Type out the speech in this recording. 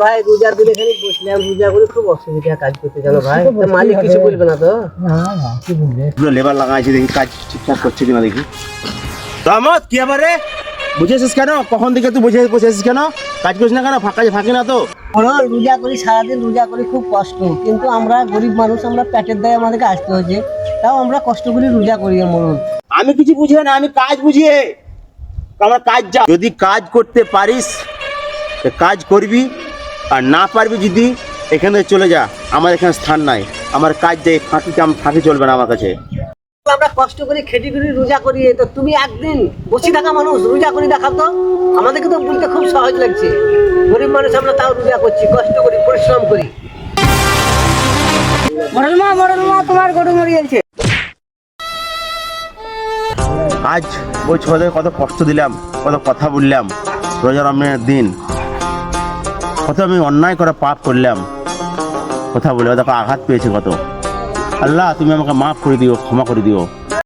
ভাই রোজার দিনে খালি বসলাম, রোজা করে খুব অসুবিধা কাজ করতে জানো ভাই। তা মালিক কিছু বলবে না তো? পুরো লেবার লাগাইছি, দেখি কাজ ঠিকঠাক করছে কিনা দেখি। রহমত কি আবারে বুঝেছিস কেন? কখন থেকে তুই বসেছিস কেন? কাজ করিস না কেন? ফাঁকি না তো? রোজা করি, সারাদিন রোজা করি, খুব কষ্ট। কিন্তু আমরা গরিব মানুষ, আমরা পেটের দায়ে আমাদেরকে আসতে হয়েছে, তাও আমরা কষ্ট করি রোজা করি। মরণ আমি কিছু বুঝি না, আমি কাজ বুঝিয়ে আমার কাজ যা। যদি কাজ করতে পারিস তো কাজ করবি, আর না পারবি যদি এখান থেকে চলে যা। আমার এখানে স্থান নাই, আমার কাজ যাই। ফাঁকি চলবে না আমার কাছে। আমরা কষ্ট করি, খেটি করি, রোজা করি। তো তুমি একদিন বসে থাকা মানুষ রোজা করি দেখাও তো। আমাদেরকে তো বলতে খুব সহজ লাগছে, গরিব মানুষ আমরা, তাও রোজা করছি, কষ্ট করি, পরিশ্রম করি। মরণ মা তোমার গরু মরিয়েছে। আজ ওই ছোটদের কত কষ্ট দিলাম, কত কথা বললাম রোজা রমজানের দিন, কত আমি অন্যায় করে পাপ করলাম, কথা বলে দেখো আঘাত পেয়েছে কত। আল্লাহ তুমি আমাকে মাফ করে দিও, ক্ষমা করে দিও।